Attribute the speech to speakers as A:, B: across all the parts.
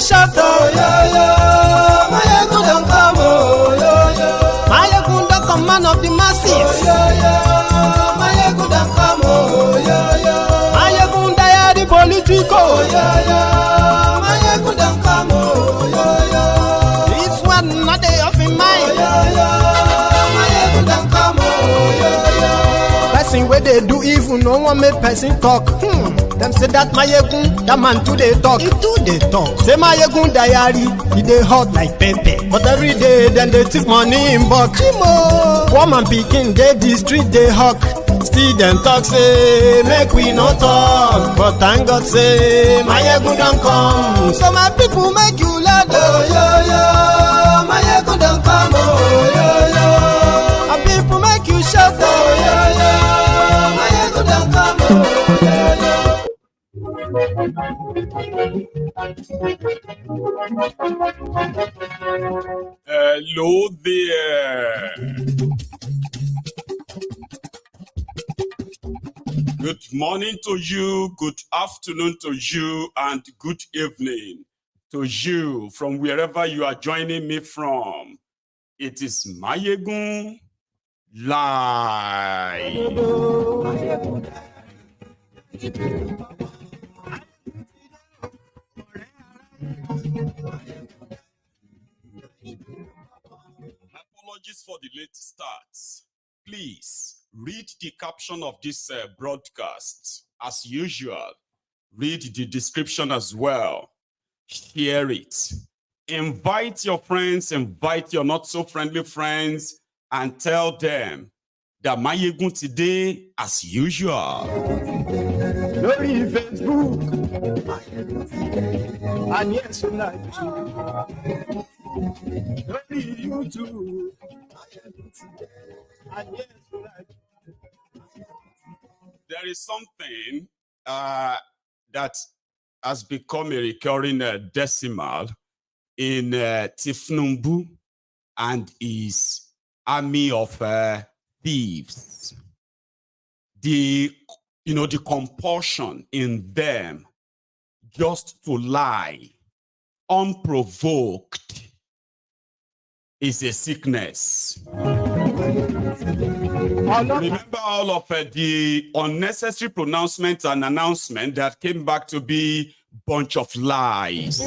A: shout out. Mayegun don't come, Mayegun the command of the masses. Mayegun don't come, Mayegun the political. Mayegun don't come, this one not day of in mind. Mayegun don't come, person where they do evil, no one make person talk. Them say that Mayegun, that man too they talk. He too they talk. Say Mayegun diary, he they hot like pepper. But every day, then they take money in bulk. Woman picking, they the street they hawk. Still them talk say, make we no talk. But thank God say, Mayegun don't come. So my people make you laugh. Mayegun don't come. My people make you shout. Mayegun don't come.
B: Hello there. Good morning to you, good afternoon to you, and good evening to you from wherever you are joining me from. It is Mayegun Live. Apologies for the late start. Please read the caption of this broadcast as usual. Read the description as well. Share it. Invite your friends, invite your not so friendly friends, and tell them that Mayegun today as usual.
A: Glory Facebook. And yes, tonight. Glory YouTube. And yes, tonight.
B: There is something that has become a recurring decimal in Tinubu and his army of thieves. The compulsion in them just to lie unprovoked is a sickness. Remember all of the unnecessary pronouncements and announcements that came back to be bunch of lies.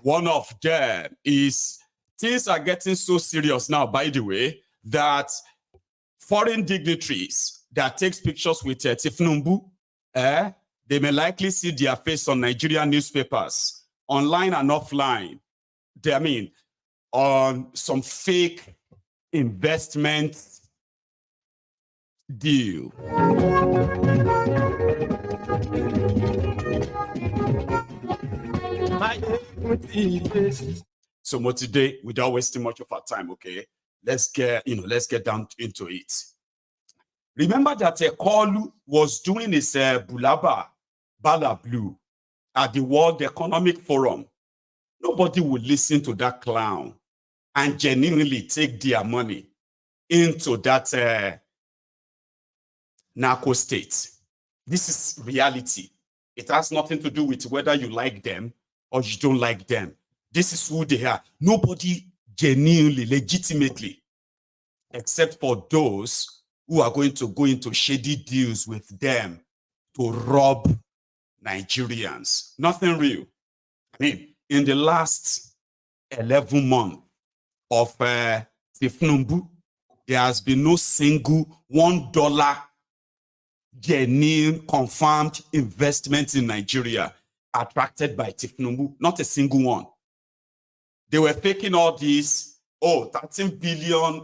B: One of them is things are getting so serious now, by the way, that foreign dignitaries that takes pictures with Tinubu, they may likely see their face on Nigerian newspapers, online and offline. On some fake investment deal. So today, without wasting much of our time, okay, let's get down into it. Remember that Kolu was doing his Bala Blue at the World Economic Forum. Nobody would listen to that clown and genuinely take their money into that narco state. This is reality. It has nothing to do with whether you like them or you don't like them. This is who they are. Nobody genuinely, legitimately, except for those who are going to go into shady deals with them to rob Nigerians. Nothing real. In the last 11 months of Tinubu, there has been no single $1 genuine confirmed investment in Nigeria attracted by Tinubu. Not a single one. They were faking all this, 13 billion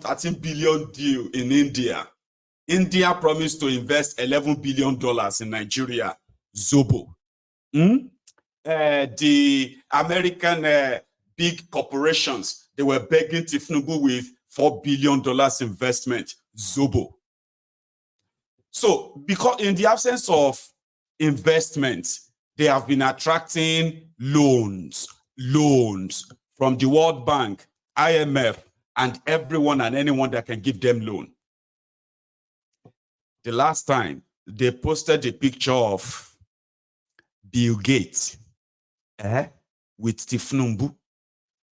B: deal in India. India promised to invest $11 billion in Nigeria. Zobo. The American big corporations, they were begging Tinubu with $4 billion investment. Zobo. So, because in the absence of investment, they have been attracting loans from the World Bank, IMF, and everyone and anyone that can give them loan. The last time, they posted a picture of Bill Gates with Tinubu.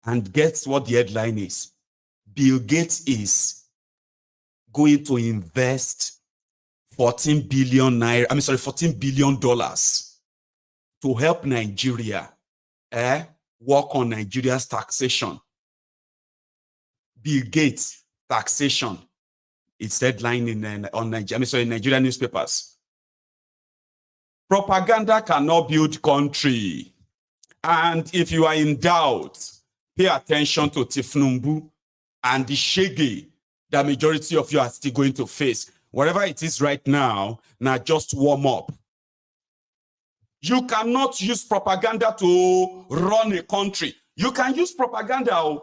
B: And guess what the headline is? Bill Gates is going to invest $14 billion to help Nigeria work on Nigeria's taxation. Bill Gates taxation. It's headline in Nigerian newspapers. Propaganda cannot build country. And if you are in doubt, pay attention to Tinubu and the shege the majority of you are still going to face. Whatever it is right now, now just warm up. You cannot use propaganda to run a country. You can use propaganda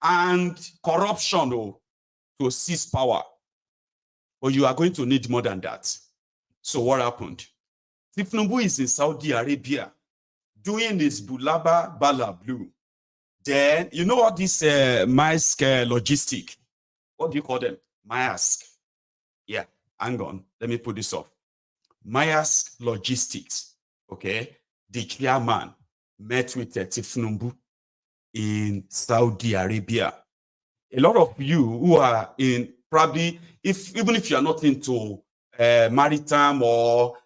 B: and corruption to seize power. But you are going to need more than that. So what happened? Tinubu is in Saudi Arabia doing his bulaba bala blue. Then, you know what this Maersk logistic, what do you call them? Maersk. Yeah, hang on. Let me put this off. Maersk Logistics, okay? The chairman met with Tinubu in Saudi Arabia. A lot of you who are in probably, even if you are not into maritime or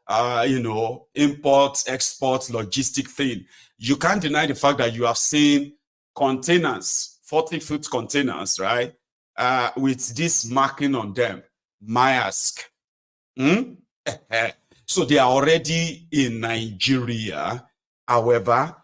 B: import, export, logistic thing, you can't deny the fact that you have seen containers, 40-foot containers, right? With this marking on them, Maersk. So they are already in Nigeria. However,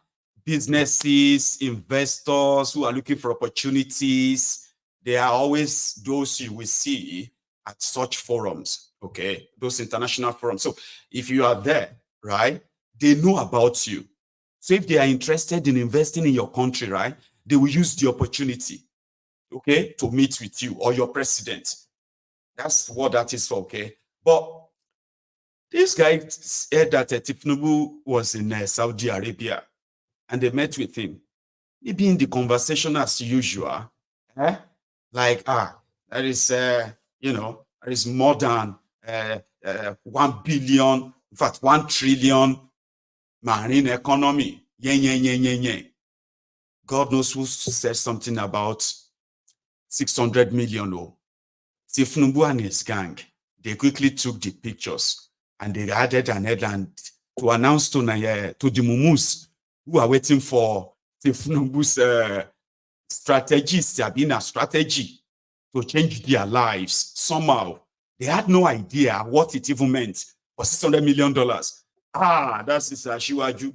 B: businesses, investors who are looking for opportunities, they are always those you will see at such forums, okay? Those international forums. So if you are there, right, they know about you. So if they are interested in investing in your country, right, they will use the opportunity, okay, to meet with you or your president. That's what that is for, okay? But this guy said that Tinubu was in Saudi Arabia and they met with him. Maybe in the conversation as usual, like, there is, there is more than 1 billion, in fact, 1 trillion marine economy. God knows who said something about 600 million. Tinubu and his gang, they quickly took the pictures and they added an headline to announce to the mumus who are waiting for Tinubu's strategists. There have been a strategy to change their lives somehow. They had no idea what it even meant for $600 million. That's Shiwaju.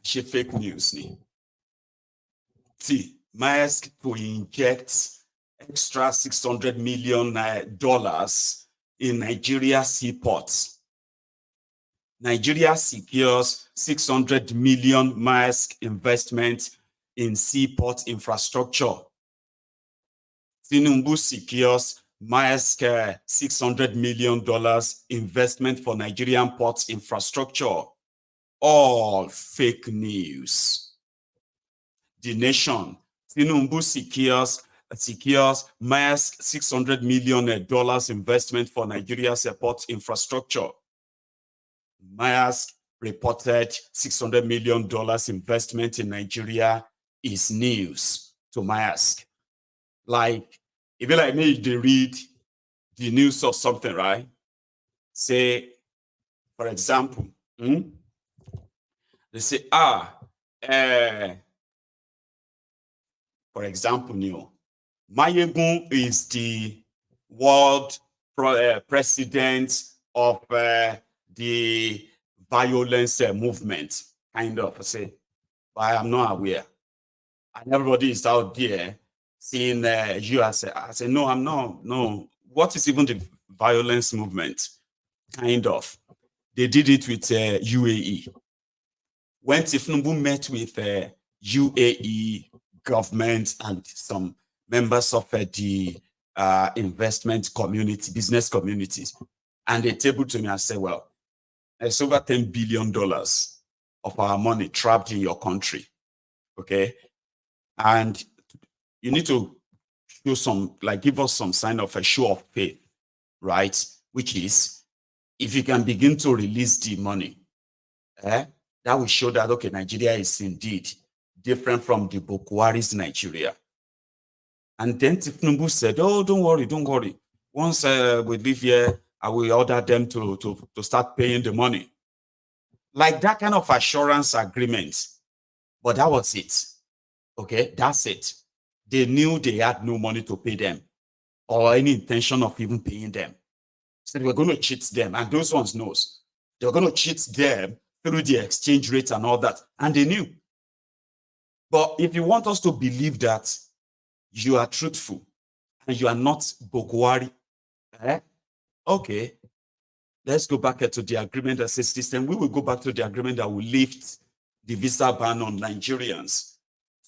B: She fake news. See, Maersk to inject extra $600 million in Nigeria seaports. Nigeria secures 600 million Maersk investment in seaport infrastructure. Tinubu secures Maersk $600 million investment for Nigerian ports infrastructure. All fake news. The Nation. Tinubu secures Maersk $600 million investment for Nigeria's port infrastructure. Maersk reported $600 million investment in Nigeria is news to Maersk. Like, if you like me, they read the news or something, right? Say, for example, they say, for example, Mayegun is the world president of the violence movement, kind of, say, but I am not aware. And everybody is out there seeing you as I say, no, I'm not, no. What is even the violence movement? Kind of. They did it with UAE. When Tinubu met with UAE government and some members of the investment community, business communities, and they tabled to me and said, well, there's over $10 billion of our money trapped in your country, okay? And you need to show some, like, give us some sign of a show of faith, right? Which is, if you can begin to release the money, That will show that, okay, Nigeria is indeed different from the Bokwari's Nigeria. And then Tinubu said, oh, don't worry. Once we leave here, I will order them to start paying the money. Like that kind of assurance agreement. But that was it. Okay, that's it. They knew they had no money to pay them or any intention of even paying them. So they were going to cheat them. And those ones knows. They were going to cheat them through the exchange rate and all that. And they knew. But if you want us to believe that you are truthful and you are not Bokwari, okay, let's go back to the agreement that says this. Then we will go back to the agreement that will lift the visa ban on Nigerians.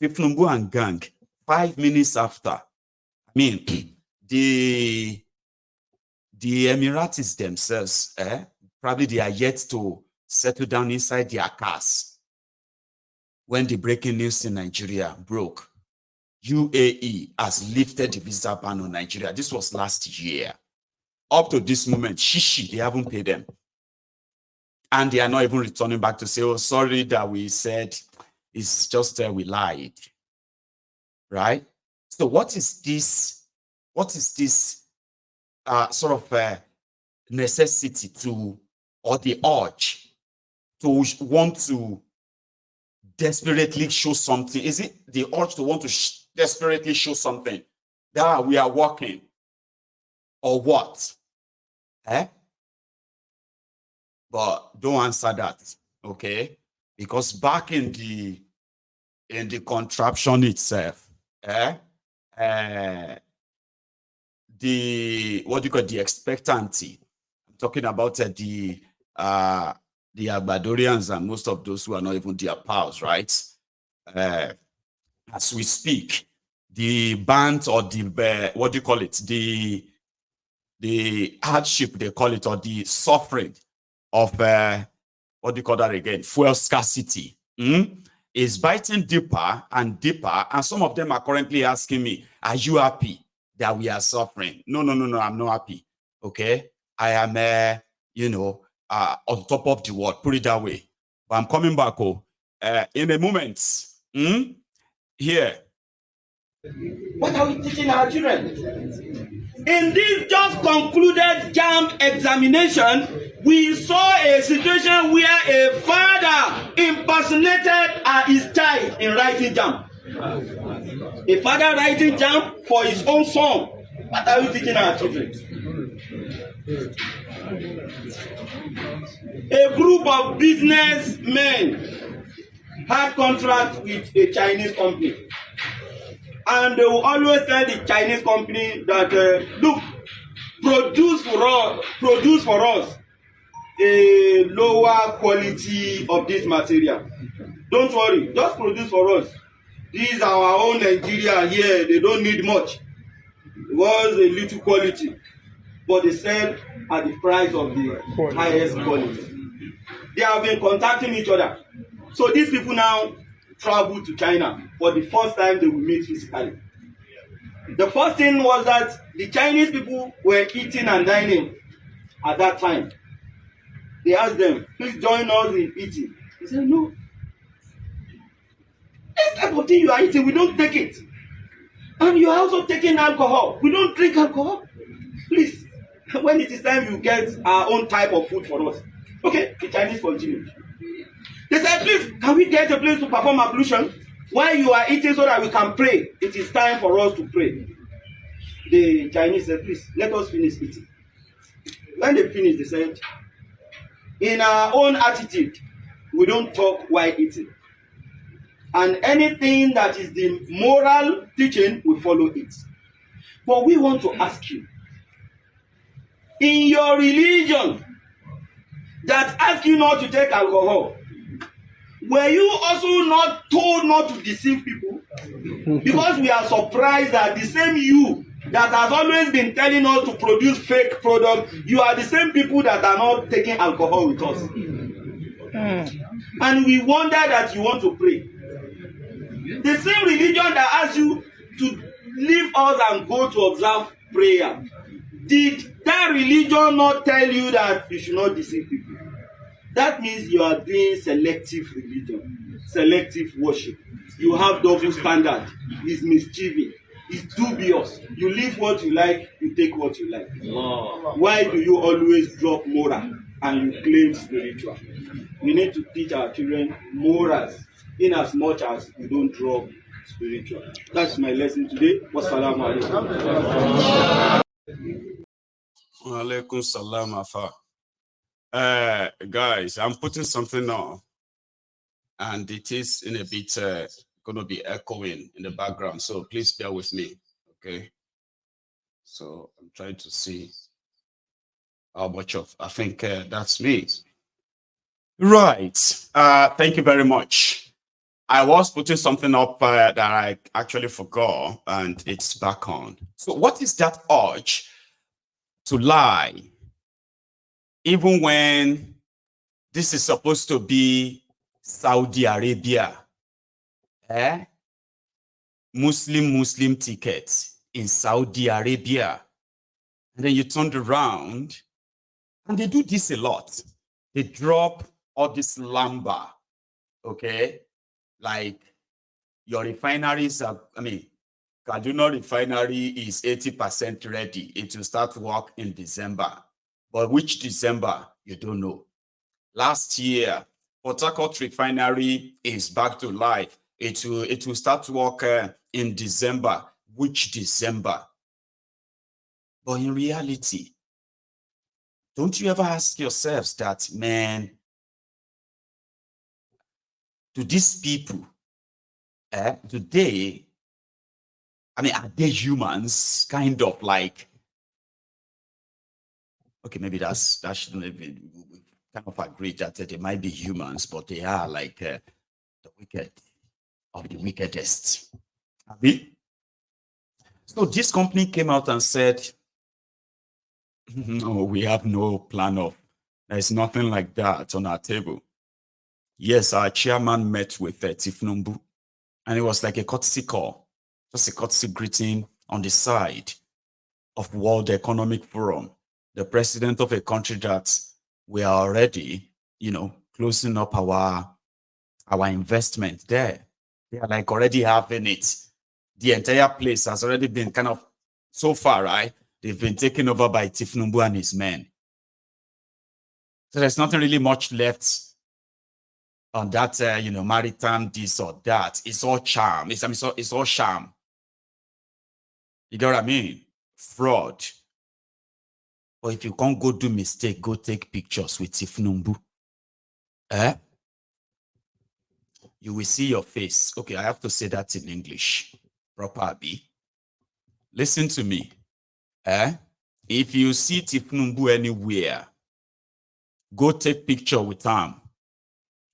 B: Tinubu and gang, 5 minutes after, I mean, the Emiratis themselves, probably they are yet to settle down inside their cars when the breaking news in Nigeria broke. UAE has lifted the visa ban on Nigeria. This was last year. Up to this moment, they haven't paid them. And they are not even returning back to say, oh, sorry that we said it's just we lied. Right? So what is this? What is this sort of necessity to, or the urge to want to desperately show something? Is it the urge to want to desperately show something that we are working, or what? But don't answer that, okay? Because back in the contraption itself, the what do you call the expectancy? I'm talking about the Agbadorians and most of those who are not even their pals, right? As we speak, the band or the what do you call it? The hardship they call it, or the suffering of what do you call that again? Fuel scarcity is biting deeper and deeper, and some of them are currently asking me, "Are you happy that we are suffering?" No, I'm not happy. Okay, I am, on top of the world. Put it that way. But I'm coming back. In a moment. Here.
C: What are we teaching our children? In this just concluded JAMB examination, we saw a situation where a father impersonated his child in writing JAMB. A father writing JAMB for his own son. What are we teaching our children? A group of businessmen had contract with a Chinese company. And they will always tell the Chinese company that, look, produce for us a lower quality of this material. Don't worry, just produce for us. This is our own Nigeria here. They don't need much. It was a little quality, but they sell at the price of the highest quality. They have been contacting each other. So these people now travel to China for the first time they will meet physically. The first thing was that the Chinese people were eating and dining at that time. They asked them, please join us in eating. They said, no. This type of thing you are eating, we don't take it. And you are also taking alcohol. We don't drink alcohol. Please, when it is time, you get our own type of food for us. Okay, the Chinese continued. They said, please, can we get a place to perform ablution while you are eating so that we can pray? It is time for us to pray. The Chinese said, please, let us finish eating. When they finished, they said, in our own attitude, we don't talk while eating. And anything that is the moral teaching, we follow it. But we want to ask you, in your religion that asks you not to take alcohol, were you also not told not to deceive people? Because we are surprised that the same you that has always been telling us to produce fake products, you are the same people that are not taking alcohol with us. And we wonder that you want to pray. The same religion that asks you to leave us and go to observe prayer, did that religion not tell you that you should not deceive people? That means you are doing selective religion, selective worship. You have double standard. It's mischievous. It's dubious. You leave what you like, you take what you like. Why do you always drop moral and you claim spiritual? We need to teach our children morals in as much as we don't drop spiritual. That's my lesson today. Wassalamu alaikum.
B: Wa alaikum salam, Afa. Guys, I'm putting something on, and it is in a bit going to be echoing in the background, so please bear with me. Okay, so I'm trying to see how much of, I think that's me. Right. Thank you very much. I was putting something up that I actually forgot, and it's back on. So what is that urge to lie, even when this is supposed to be Saudi Arabia? Muslim tickets in Saudi Arabia. And then you turned around, and they do this a lot. They drop all this lumber, okay? Like your refineries are, Kaduna refinery is 80% ready. It will start work in December. But which December? You don't know. Last year, Port Harcourt refinery is back to life. It will start work in December. Which December? But in reality, don't you ever ask yourselves that, man, do these people, do they, are they humans? Kind of like, okay, maybe that shouldn't be, we kind of agree that they might be humans, but they are like the wicked of the wickedest. So this company came out and said, no, we have no plan of, there's nothing like that on our table. Yes, our chairman met with Tinubu, and it was like a courtesy call, just a courtesy greeting on the side of World Economic Forum, the president of a country that we are already, closing up our investment there. They are like already having it. The entire place has already been kind of, so far, right? They've been taken over by Tinubu and his men. So there's nothing really much left on that, maritime this or that. It's all charm. It's all sham. You get what I mean? Fraud. But if you can't go do mistake, go take pictures with Tinubu. You will see your face. Okay, I have to say that in English. Proper B. Listen to me. If you see Tinubu anywhere, go take picture with him.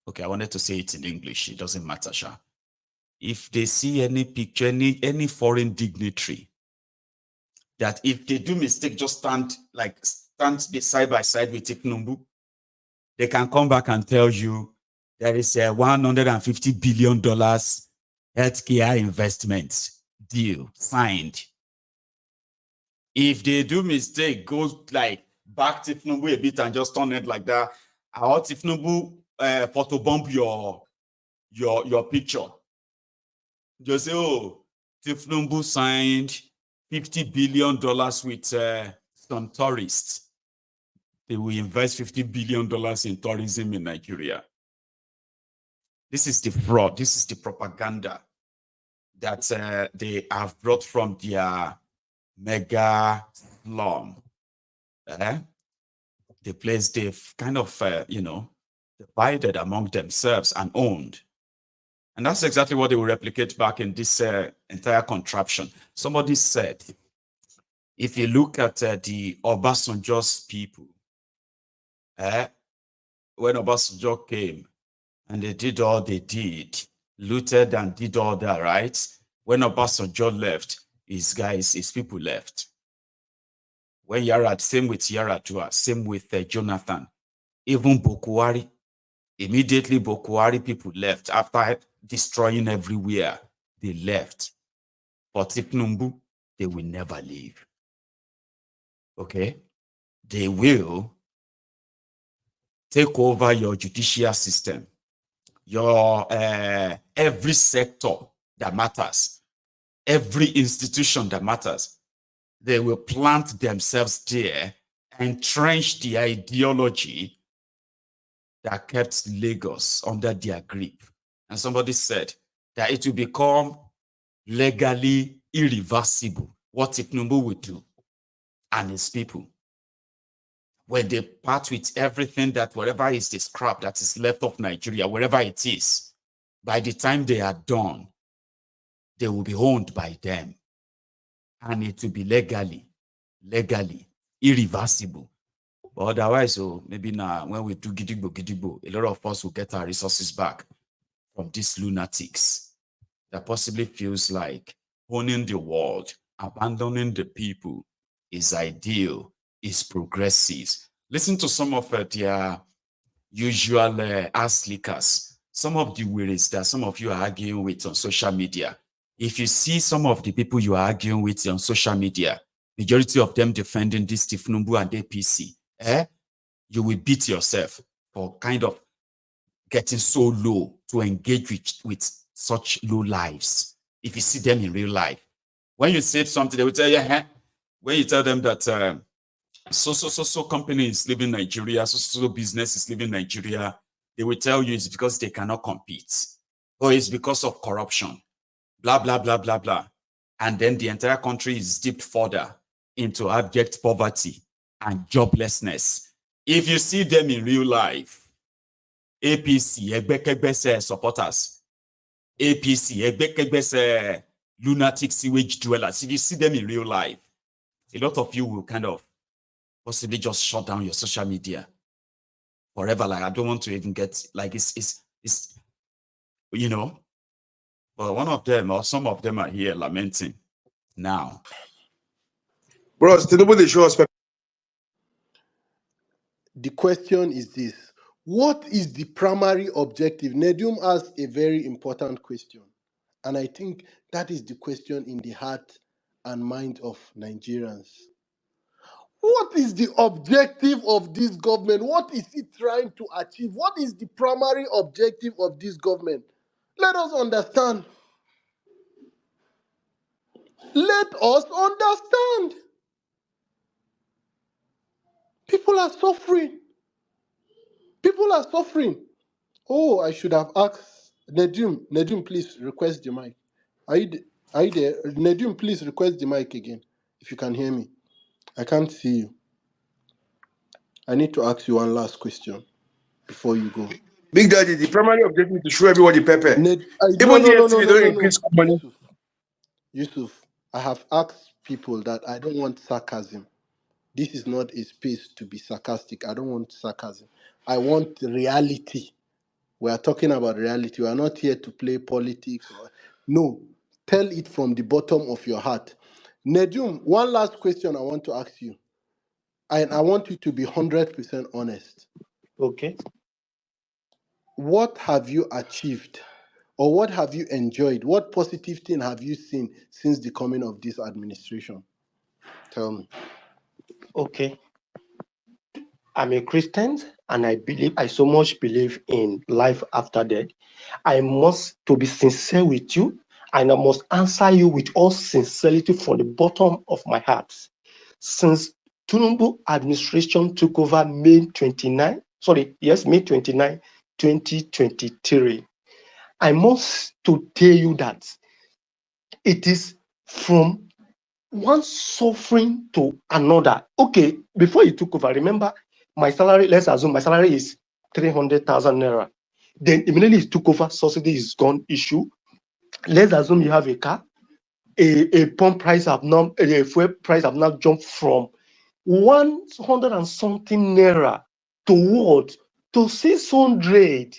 B: Okay, I wanted to say it in English. It doesn't matter, Sha. If they see any picture, any foreign dignitary, that if they do mistake, just stand side by side with Tinubu, they can come back and tell you there is a $150 billion healthcare investment deal signed. If they do mistake, go like back Tinubu a bit and just turn it like that. I want Tinubu photobomb your picture. Just say, oh, Tinubu signed $50 billion with some tourists. They will invest $50 billion in tourism in Nigeria. This is the fraud. This is the propaganda that they have brought from their mega slum. The place they've kind of, divided among themselves and owned. And that's exactly what they will replicate back in this entire contraption. Somebody said, if you look at the Obasanjo's people, when Obasanjo came and they did all they did, looted and did all that, right? When Obasanjo left, his people left. When Yar'Adua, same with Yar'Adua, same with Jonathan, even Bokwari, immediately Bokwari people left after destroying everywhere. They left. But Tinubu, they will never leave. Okay? They will take over your judicial system, your every sector that matters, every institution that matters. They will plant themselves there, entrench the ideology that kept Lagos under their grip. And somebody said that it will become legally irreversible what Tinubu will do and his people when they part with everything, that whatever is the scrap that is left of Nigeria, wherever it is, by the time they are done, they will be owned by them. And it will be legally irreversible. But otherwise, so maybe now when we do gidigbo, a lot of us will get our resources back from these lunatics that possibly feels like owning the world, abandoning the people is ideal, is progressive. Listen to some of their usual ass lickers, some of the worries that some of you are arguing with on social media. If you see some of the people you are arguing with on social media, majority of them defending this Tinubu and APC, you will beat yourself for kind of getting so low to engage with such low lives. If you see them in real life, when you say something, they will tell you, when you tell them that so company is leaving Nigeria, so business is leaving Nigeria, they will tell you it's because they cannot compete, or it's because of corruption, blah, blah, blah, blah, blah. And then the entire country is dipped further into abject poverty and joblessness. If you see them in real life, APC, Egbekebese supporters, APC, Egbekebese lunatic sewage dwellers, if you see them in real life, a lot of you will kind of possibly just shut down your social media forever. Like, I don't want to even get, like, it's you know, but one of them or some of them are here lamenting now.
D: Bros, Tinubu, they show us.
E: The question is this: what is the primary objective? Nedum asked a very important question, and I think that is the question in the heart and mind of Nigerians. What is the objective of this government? What is it trying to achieve? What is the primary objective of this government? Let us understand. Let us understand. People are suffering. People are suffering. Oh, I should have asked Nedum. Nedum, please request the mic. Are you there? Nedum, please request the mic again, if you can hear me. I can't see you. I need to ask you one last question before you go.
D: Big Daddy, the primary objective is to show everybody pepper. Even
E: No,
D: the don't increase money.
E: Yusuf, I have asked people that I don't want sarcasm. This is not a space to be sarcastic. I don't want sarcasm. I want reality. We are talking about reality. We are not here to play politics. No, tell it from the bottom of your heart. Nedum, one last question I want to ask you. And I want you to be 100% honest.
C: Okay.
E: What have you achieved, or what have you enjoyed? What positive thing have you seen since the coming of this administration? Tell me.
C: Okay. I'm a Christian, and I so much believe in life after death. I must, to be sincere with you, and I must answer you with all sincerity from the bottom of my heart. Since Tinubu administration took over May 29, 2023, I must to tell you that it is from one suffering to another. Okay, before he took over, remember my salary, let's assume my salary is 300,000 naira. Then immediately he took over, subsidy is gone issue. Let's assume you have a car, a pump price have now, a fuel price have now jumped from 100 and something naira to what? To 600.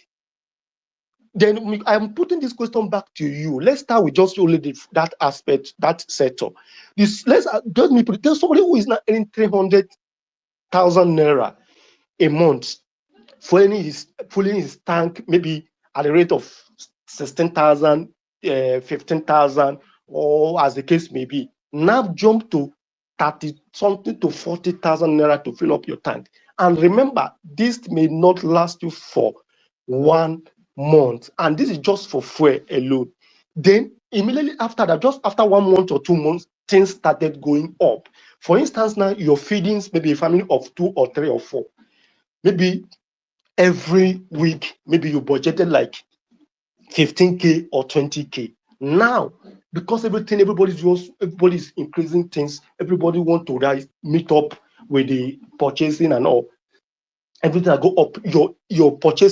C: Then I'm putting this question back to you. Let's start with just only that aspect, that sector. There's somebody who is not earning 300,000 naira a month, filling his tank maybe at the rate of 16,000, 15,000, or as the case may be. Now jump to 30 something to 40,000 naira to fill up your tank.
F: And remember, this may not last you for 1 month, and this is just for fuel alone. Then immediately after that, just after 1 month or 2 months, things started going up. For instance, now your feedings, maybe a family of 2 or 3 or 4, maybe every week, maybe you budgeted like 15K or 20K. Now, because everybody's increasing things, everybody want to rise, meet up with the purchasing and all. Everything that go up, your purchasing